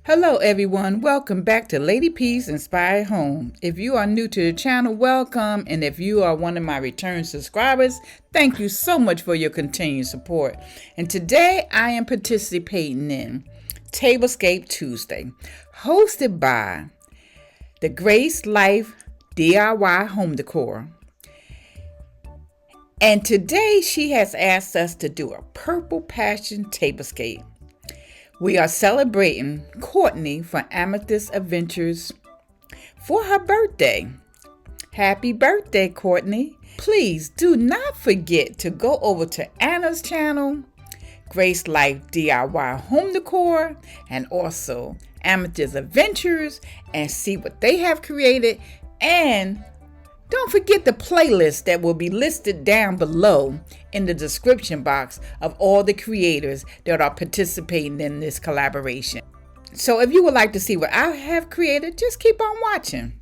Hello everyone, welcome back to Lady P's Inspired Home. If you are new to the channel, welcome, and if you are one of my return subscribers, thank you so much for your continued support. And today I am participating in Tablescape Tuesday, hosted by the Grace Life DIY Home Decor. And today she has asked us to do a purple passion tablescape. We are celebrating Courtney for Amethyst Adventures for her birthday. Happy birthday, Courtney. Please do not forget to go over to Anna's channel, Grace Life DIY Home Decor, and also Amethyst Adventures, and see what they have created. And don't forget the playlist that will be listed down below in the description box of all the creators that are participating in this collaboration. So if you would like to see what I have created, just keep on watching.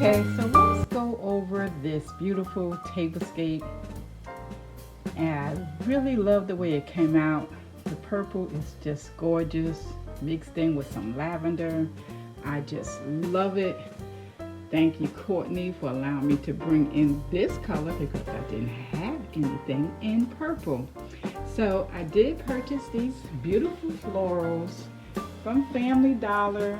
Okay, so let's go over this beautiful tablescape, and I really love the way it came out. The purple is just gorgeous, mixed in with some lavender. I just love it. Thank you, Courtney, for allowing me to bring in this color because I didn't have anything in purple. So I did purchase these beautiful florals from Family Dollar.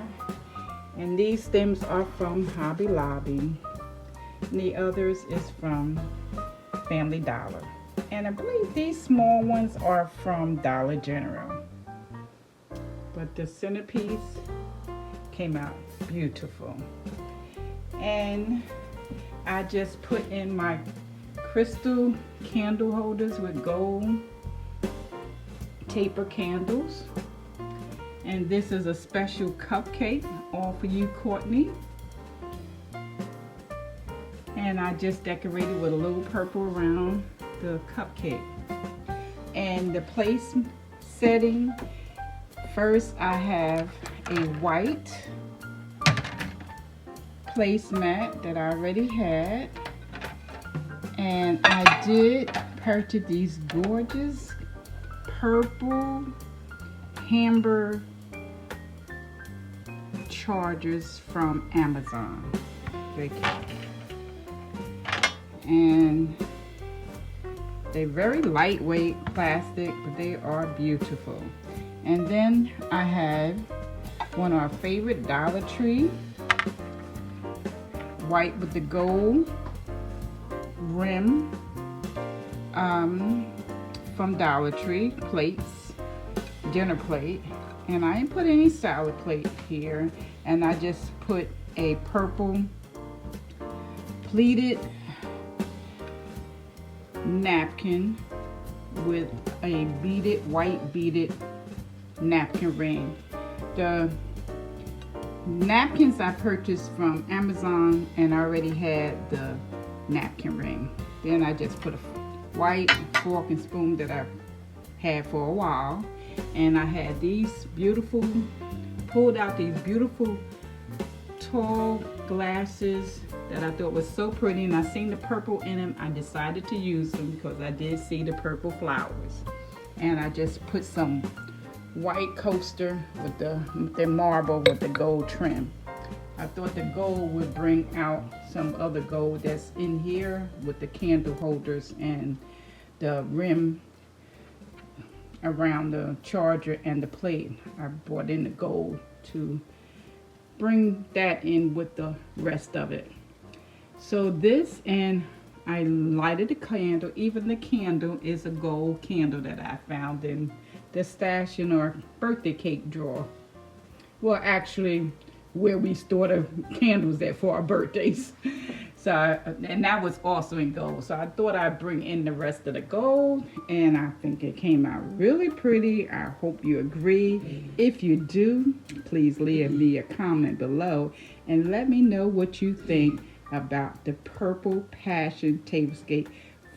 And these stems are from Hobby Lobby. And the others is from Family Dollar. And I believe these small ones are from Dollar General. But the centerpiece came out beautiful. And I just put in my crystal candle holders with gold taper candles. And this is a special cupcake, all for you, Courtney. And I just decorated with a little purple around the cupcake. And the place setting, first I have a white placemat that I already had. And I did purchase these gorgeous purple Hamburg chargers from Amazon. Very cute. And they're very lightweight plastic, but they are beautiful. And then I have one of our favorite Dollar Tree, white with the gold rim, from Dollar Tree plates, dinner plate. And I didn't put any salad plate here, and I just put a purple pleated napkin with a white beaded napkin ring. The napkins I purchased from Amazon and I already had the napkin ring. Then I just put a white fork and spoon that I had for a while, and I had these beautiful, pulled out these beautiful tall glasses that I thought was so pretty, and I seen the purple in them. I decided to use them because I did see the purple flowers, and I just put some white coaster with the marble with the gold trim. I thought the gold would bring out some other gold that's in here with the candle holders and the rim around the charger and the plate. I brought in the gold to bring that in with the rest of it. So this, and I lighted the candle. Even the candle is a gold candle that I found in the stash in our birthday cake drawer. Well, actually, where we store the candles at for our birthdays. So, and that was also in gold. So I thought I'd bring in the rest of the gold, and I think it came out really pretty. I hope you agree. If you do, please leave me a comment below and let me know what you think about the purple passion tablescape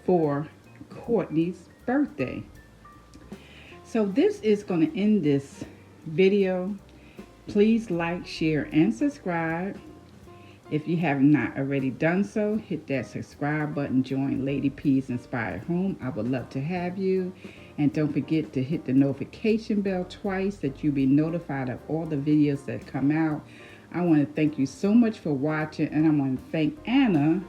for Courtney's birthday. So this is going to end this video. Please like, share, and subscribe. If you have not already done so, hit that subscribe button. Join Lady P's Inspired Home. I would love to have you. And don't forget to hit the notification bell twice that you'll be notified of all the videos that come out. I want to thank you so much for watching, and I want to thank Anna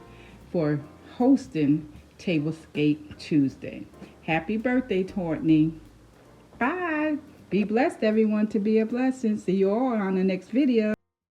for hosting Tablescape Tuesday. Happy birthday, Courtney. Bye. Be blessed, everyone, to be a blessing. See you all on the next video.